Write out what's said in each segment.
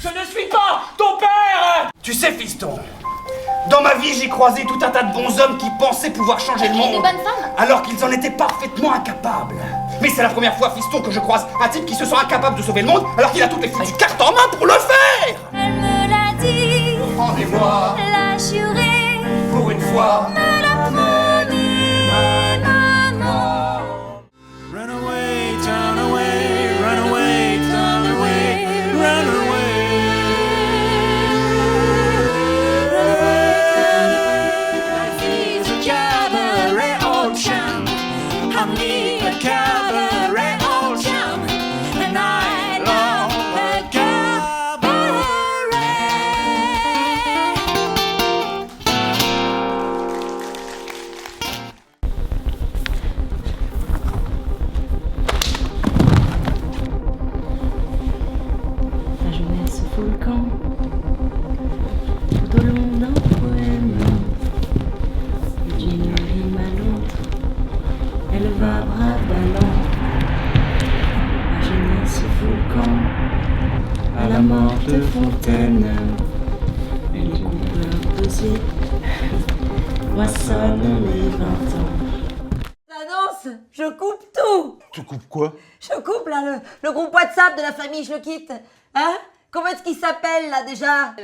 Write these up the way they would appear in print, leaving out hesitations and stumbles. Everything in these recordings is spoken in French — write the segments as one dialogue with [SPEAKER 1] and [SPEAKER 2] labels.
[SPEAKER 1] Je ne suis pas ton père!
[SPEAKER 2] Tu sais, fiston, dans ma vie, j'ai croisé tout un tas de bons hommes qui pensaient pouvoir changer le monde.
[SPEAKER 3] Et des bonnes femmes?
[SPEAKER 2] Alors qu'ils en étaient parfaitement incapables. Mais c'est la première fois, fiston, que je croise un type qui se sent incapable de sauver le monde alors qu'il a toutes les foutues cartes en main pour le faire!
[SPEAKER 3] Elle me l'a dit,
[SPEAKER 2] Rendez-moi,
[SPEAKER 3] l'a juré,
[SPEAKER 2] pour une fois.
[SPEAKER 3] me l'a promis, maman.
[SPEAKER 4] Run away, turn away, run away, turn away, run away. Life is a cabaret old chum. I'm me a cabaret old chum. And I love the cabaret.
[SPEAKER 5] La jeunesse fout le camp, tout au long d'un poème. D'une rime à l'autre, elle va bras ballants. La jeunesse fout le camp, à la morte fontaine. Les coupeurs pesés moissonnent les 20 ans.
[SPEAKER 6] J'annonce, je coupe tout.
[SPEAKER 7] Tu coupes quoi?
[SPEAKER 6] Je coupe là le groupe WhatsApp de la famille, je le quitte. Hein? Comment est-ce qu'il s'appelle là déjà?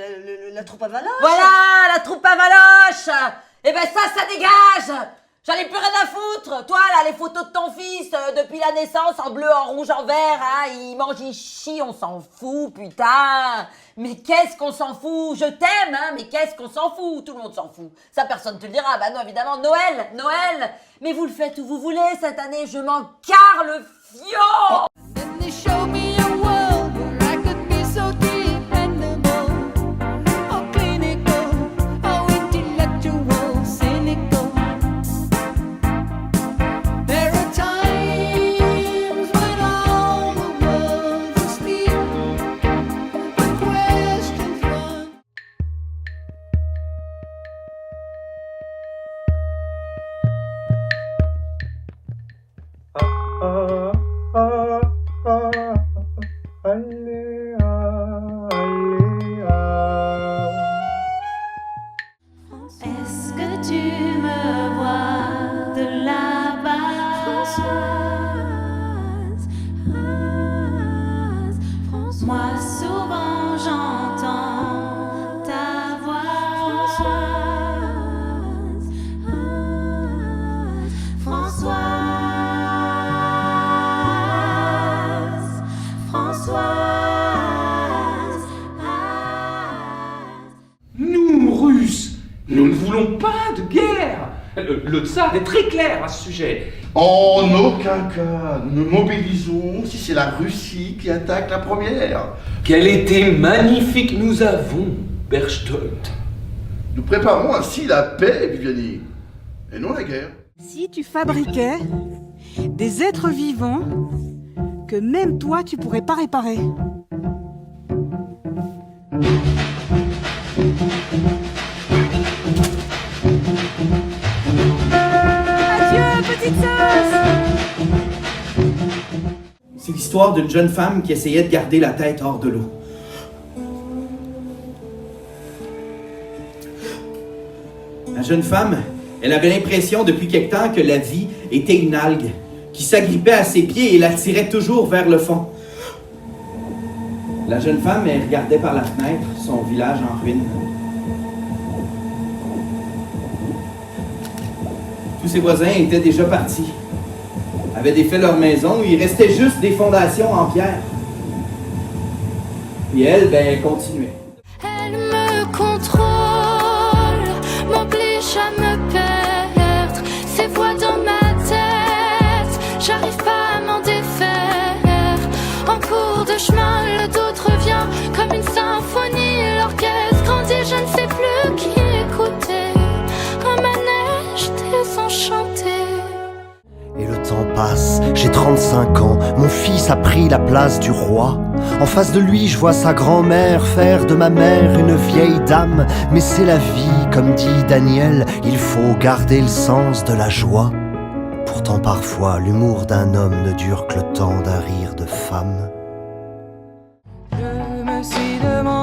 [SPEAKER 8] La troupe à Valoche.
[SPEAKER 6] Voilà, la troupe à Valoche. Eh ben ça dégage. J'en ai plus rien à foutre. Toi là, les photos de ton fils depuis la naissance, en bleu, en rouge, en vert, hein, il mange, il chie, on s'en fout, putain. Mais qu'est-ce qu'on s'en fout? Je t'aime, hein, mais qu'est-ce qu'on s'en fout? Tout le monde s'en fout. Ça, personne te le dira. Bah non, évidemment, Noël. Mais vous le faites où vous voulez cette année, je m'en carre le fion.
[SPEAKER 9] Then they show me a world where I could be so dependable, or clinical, or intellectual, cynical. There are times when all the world's asleep, the questions run.
[SPEAKER 5] Est-ce que tu me vois de là-bas, Françoise? Moi souvent j'entends ta voix, Françoise, Françoise.
[SPEAKER 1] Nous, Russes, nous ne voulons pas de guerre. Le tsar est très clair à ce sujet.
[SPEAKER 7] En aucun cas, nous ne mobilisons si c'est la Russie qui attaque la première.
[SPEAKER 1] Quel été magnifique nous avons, Berchtold.
[SPEAKER 7] Nous préparons ainsi la paix, Viviani, et non la guerre.
[SPEAKER 8] Si tu fabriquais des êtres vivants que même toi tu pourrais pas réparer. Adieu, petite sauce.
[SPEAKER 10] C'est l'histoire d'une jeune femme qui essayait de garder la tête hors de l'eau. La jeune femme, elle avait l'impression depuis quelque temps que la vie était une algue qui s'agrippait à ses pieds et l'attirait toujours vers le fond. La jeune femme, elle regardait par la fenêtre son village en ruine. Tous ses voisins étaient déjà partis, avaient défait leur maison, il restait juste des fondations en pierre. Et elle, ben, elle continuait.
[SPEAKER 3] Elle me contrôle, m'oblige à me perdre. Ses voix dans ma tête, j'arrive pas à m'en défaire. En cours de chemin, le doute revient comme une symphonie. L'orchestre grandit, je ne sais plus qui écouter. Un manège désenchanté.
[SPEAKER 11] Et le temps passe, j'ai 35 ans, mon fils a pris la place du roi. En face de lui, je vois sa grand-mère faire de ma mère une vieille dame. Mais c'est la vie, comme dit Daniel, il faut garder le sens de la joie. Pourtant parfois, l'humour d'un homme ne dure que le temps d'un rire de femme.
[SPEAKER 9] Je me suis demandé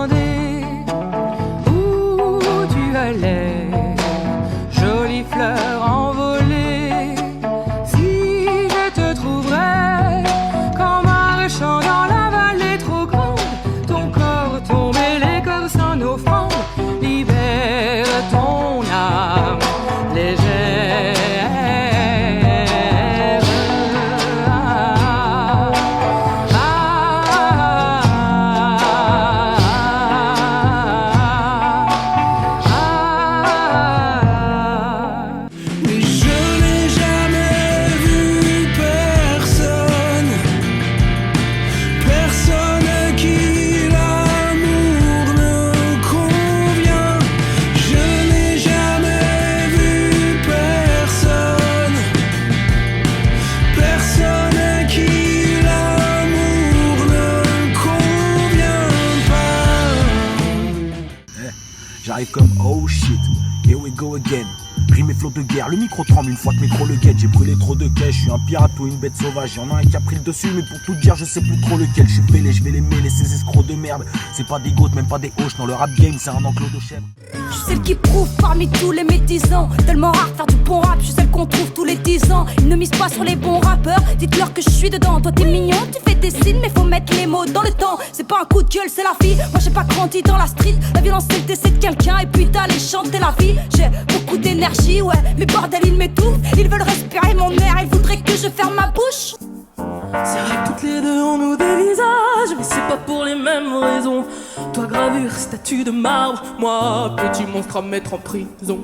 [SPEAKER 12] j'arrive comme oh shit, here we go again. Rime et flots de guerre, le micro tremble une fois que métro le guette. J'ai brûlé trop de cash, je suis un pirate ou une bête sauvage. Y'en a un qui a pris le dessus, mais pour tout dire, je sais plus trop lequel. Je suis fêlé, je vais les mêler, ces escrocs de merde. C'est pas des goats, même pas des hoches, dans le rap game, c'est un enclos de chèvre.
[SPEAKER 9] Je suis celle qui prouve parmi tous les médisants. Tellement rare faire du bon rap, je suis celle qu'on trouve tous les 10 ans. Ils ne misent pas sur les bons rappeurs, dites-leur que je suis dedans. Toi t'es mignon, tu fais des signes, mais faut mettre les mots dans le temps. C'est pas un coup de gueule, c'est la vie. Moi j'ai pas grandi dans la street. La violence c'est le décès de quelqu'un et puis d'aller chanter la vie. J'ai beaucoup d'énergie, ouais, mais bordel ils m'étouffent. Ils veulent respirer mon air, ils voudraient que je ferme ma bouche.
[SPEAKER 13] C'est vrai que toutes les deux on nous des visages, mais c'est pas pour les mêmes raisons. Toi gravure, statue de marbre, moi petit monstre à mettre en prison.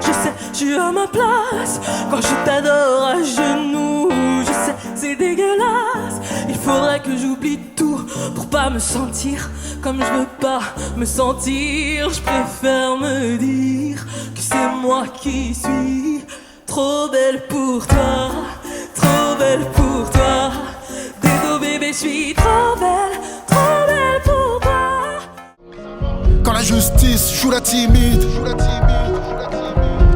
[SPEAKER 13] Je sais, je suis à ma place quand je t'adore à genoux. Je sais, c'est dégueulasse, il faudrait que j'oublie tout pour pas me sentir comme je veux pas me sentir. Je préfère me dire que c'est moi qui suis trop belle pour toi, trop belle pour toi. Désolé bébé, je suis trop belle pour toi.
[SPEAKER 14] Quand la justice joue la timide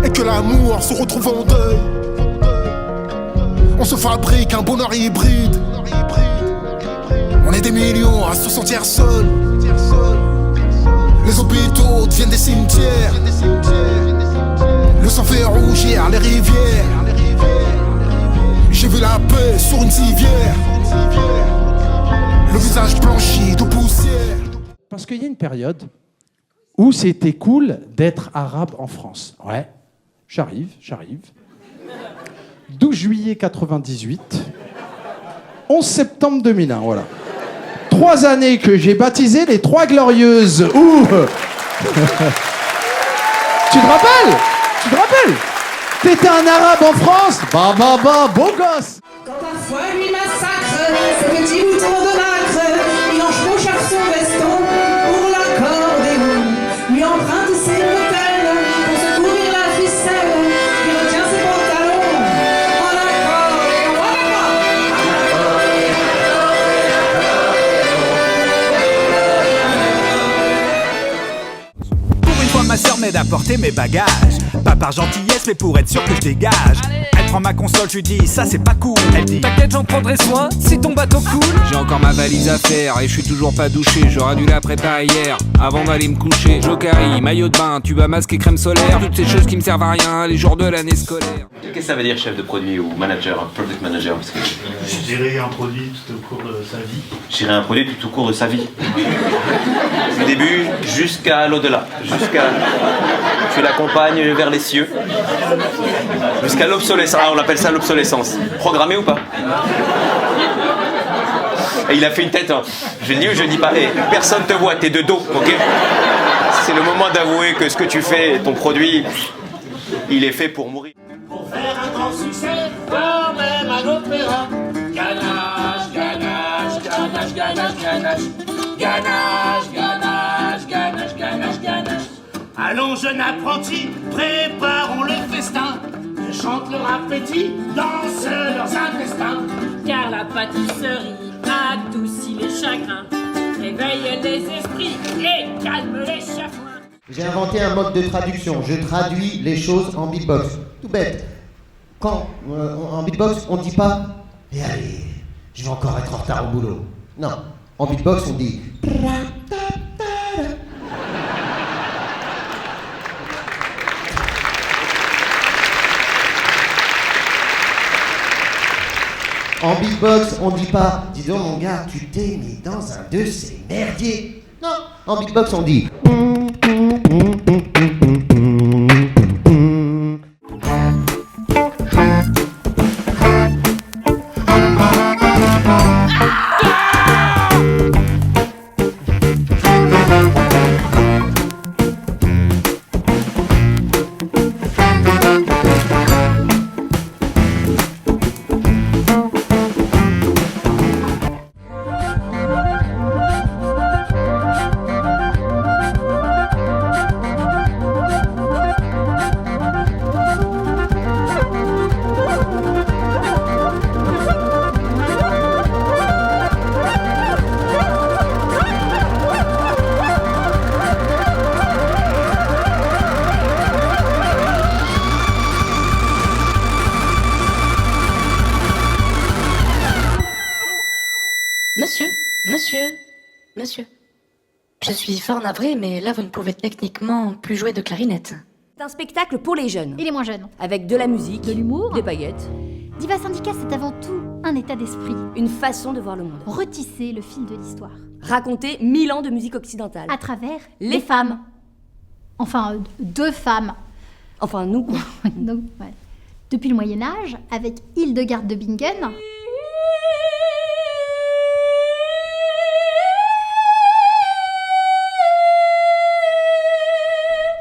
[SPEAKER 14] et que l'amour se retrouve en deuil, on se fabrique un bonheur hybride. On est des millions à se sentir seuls. Les hôpitaux deviennent des cimetières. Le sang fait rougir les rivières. J'ai vu la paix sur une civière. Le visage blanchi de poussière.
[SPEAKER 15] Parce qu'il y a une période où c'était cool d'être arabe en France. Ouais, j'arrive. 12 juillet 98, 11 septembre 2001, voilà. 3 années que j'ai baptisé les 3 glorieuses. Ouh. Tu te rappelles T'étais un arabe en France. Bah, beau gosse.
[SPEAKER 16] Quand parfois lui massacre ce petit bouton de nacre, il enfourche chaque son veston pour l'accordéon. Lui emprunte ses bretelles pour se couvrir la ficelle. Il retient ses pantalons en accordéon.
[SPEAKER 12] Pour une fois ma sœur m'aide à porter mes bagages. Pas par gentillesse mais pour être sûr que je dégage. Elle prend ma console, je lui dis ça c'est pas cool. Elle dit t'inquiète j'en prendrai soin si ton bateau coule.
[SPEAKER 17] J'ai encore ma valise à faire et je suis toujours pas douché. J'aurais dû la préparer hier avant d'aller me coucher. Jokari, maillot de bain, tube à masque et crème solaire. Toutes ces choses qui me servent à rien les jours de l'année scolaire.
[SPEAKER 18] Qu'est-ce que ça veut dire chef de produit ou manager, product manager parce que...
[SPEAKER 19] Gérer un produit tout au cours de sa vie.
[SPEAKER 18] Gérer un produit tout au cours de sa vie. Du début jusqu'à l'au-delà. Tu l'accompagnes vers les cieux. Jusqu'à l'obsolescence. Ah, on appelle ça l'obsolescence. Programmé ou pas? Et il a fait une tête. Hein. Je dis ou je dis pas. Hey, personne te voit, t'es de dos, ok? C'est le moment d'avouer que ce que tu fais, ton produit, il est fait pour mourir.
[SPEAKER 20] Pour faire un grand succès, voire même un opéra. Ganache, ganache, ganache, ganache, ganache. Ganache, ganache, ganache, ganache, ganache. Allons, jeune apprenti, préparons le festin. Que chante leur appétit, dansent leurs intestins.
[SPEAKER 21] Car la pâtisserie adoucit les chagrins, réveille les esprits et calme les chafouins.
[SPEAKER 11] J'ai inventé un mode de traduction. Je traduis les choses en beatbox. Tout bête. Quand en beatbox, on dit pas « Et allez, je vais encore être en retard au boulot ». Non. En beatbox, on dit « En beatbox, on dit pas « Dis donc mon gars, tu t'es mis dans un de ces merdiers ». Non, en beatbox, on dit «
[SPEAKER 2] Monsieur, monsieur, monsieur. Je suis fort navrée, mais là vous ne pouvez techniquement plus jouer de clarinette.
[SPEAKER 22] C'est un spectacle pour les jeunes.
[SPEAKER 23] Et les moins jeunes.
[SPEAKER 22] Avec de la musique,
[SPEAKER 23] de l'humour,
[SPEAKER 22] des baguettes.
[SPEAKER 23] Diva Syndicat, c'est avant tout un état d'esprit.
[SPEAKER 22] Une façon de voir le monde.
[SPEAKER 23] Retisser le fil de l'histoire.
[SPEAKER 22] Raconter 1000 ans de musique occidentale.
[SPEAKER 23] À travers
[SPEAKER 22] les femmes.
[SPEAKER 23] Enfin, 2 femmes.
[SPEAKER 22] Enfin, nous, quoi.
[SPEAKER 23] Donc, ouais. Depuis le Moyen-Âge, avec Hildegarde de Bingen.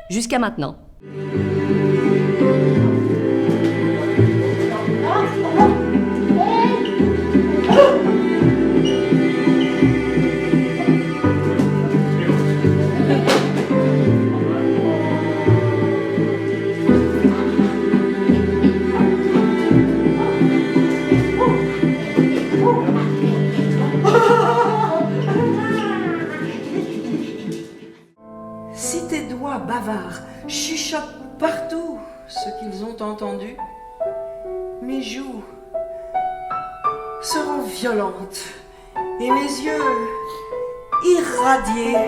[SPEAKER 22] Jusqu'à maintenant.
[SPEAKER 24] Si tes doigts bavards chuchotent partout ce qu'ils ont entendu, mes joues seront violentes et mes yeux irradiés.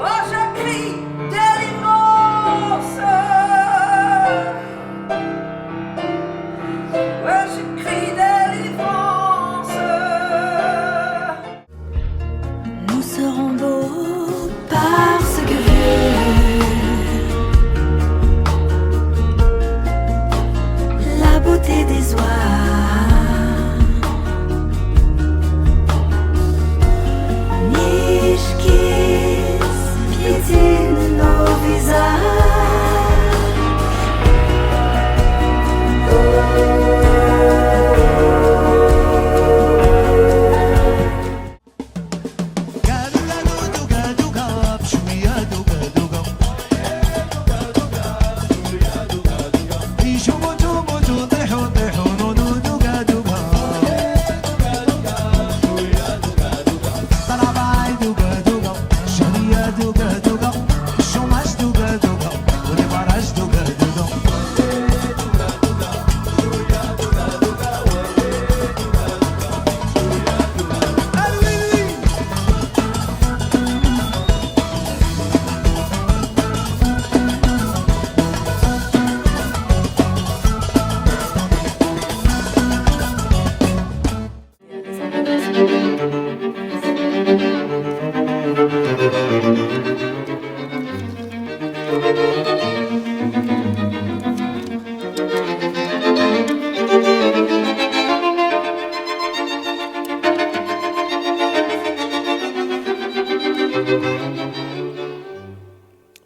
[SPEAKER 24] Oh, je crie délivrance! Ouais, je crie délivrance!
[SPEAKER 9] Nous serons beaux parce que vieux. La beauté des oies. Piétine nos visages.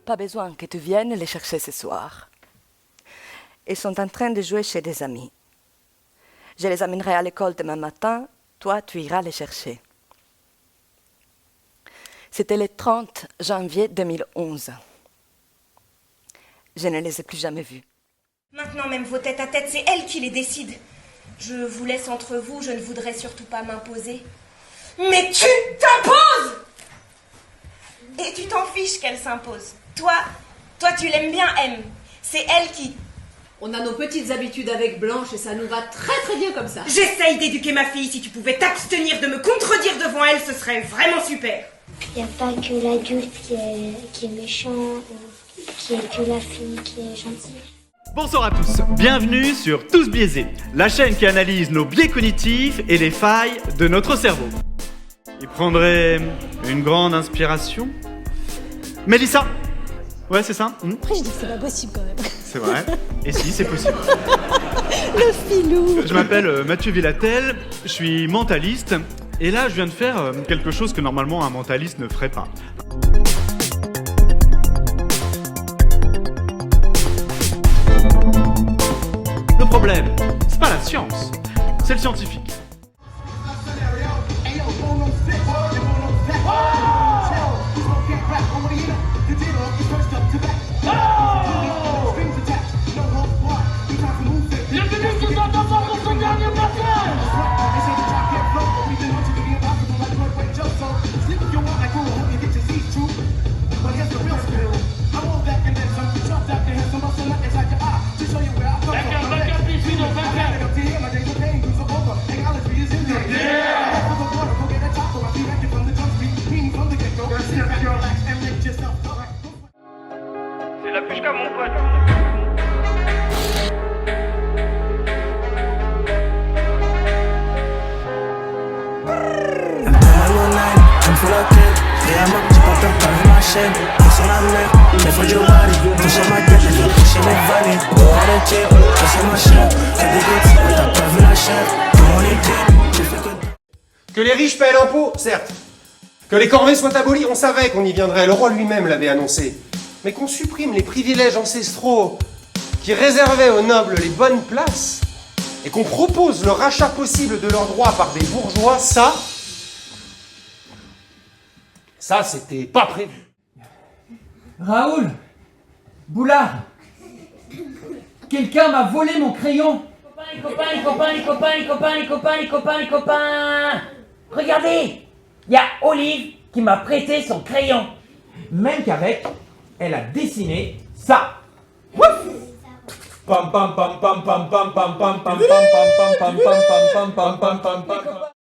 [SPEAKER 25] Pas besoin que tu viennes les chercher ce soir. Ils sont en train de jouer chez des amis. Je les amènerai à l'école demain matin, toi tu iras les chercher. C'était le 30 janvier 2011. Je ne les ai plus jamais vus.
[SPEAKER 26] Maintenant même vos têtes à tête, c'est elle qui les décide. Je vous laisse entre vous, je ne voudrais surtout pas m'imposer. Mais tu t'imposes! Et tu t'en fiches qu'elle s'impose. Toi tu l'aimes bien, M. C'est elle qui...
[SPEAKER 27] On a nos petites habitudes avec Blanche et ça nous va très très bien comme ça.
[SPEAKER 26] J'essaye d'éduquer ma fille. Si tu pouvais t'abstenir de me contredire devant elle, ce serait vraiment super.
[SPEAKER 28] Il n'y a pas que l'adulte qui est méchant ou qui est que la fille qui est gentille.
[SPEAKER 29] Bonsoir à tous, bienvenue sur Tous Biaisés, la chaîne qui analyse nos biais cognitifs et les failles de notre cerveau. Il prendrait une grande inspiration. Mélissa? Ouais, c'est ça?
[SPEAKER 23] Après, je dis que c'est pas possible quand même.
[SPEAKER 29] C'est vrai. Et si, c'est possible.
[SPEAKER 23] Le filou.
[SPEAKER 29] Je m'appelle Mathieu Villatel, je suis mentaliste, et là, je viens de faire quelque chose que normalement un mentaliste ne ferait pas. Le problème, c'est pas la science, c'est le scientifique.
[SPEAKER 1] fous la tête. Réellement, j'ai pas peur, t'as vu ma chaîne. T'es sur la mer, mais faut du mari. T'es sur ma tête, j'ai fait chez mes vannes. Dehors le tir, t'es sur ma chaîne. T'as des gouttes, mais t'as pas vu la chaîne. Tout mon été, j'ai fait que...
[SPEAKER 3] Que les riches paient l'impôt, certes. Que les corvées soient abolies, on savait qu'on y viendrait. Le roi lui-même l'avait annoncé. Mais qu'on supprime les privilèges ancestraux qui réservaient aux nobles les bonnes places et qu'on propose le rachat possible de leurs droits par des bourgeois, ça, c'était pas prévu.
[SPEAKER 4] Raoul, Boulard, quelqu'un m'a volé mon crayon.
[SPEAKER 5] Les copains. Regardez, il y a Olive qui m'a prêté son crayon.
[SPEAKER 4] Même qu'avec, elle a dessiné ça.
[SPEAKER 29] Pam pam pam pam pam pam pam pam pam pam pam pam pam pam pam pam pam pam pam.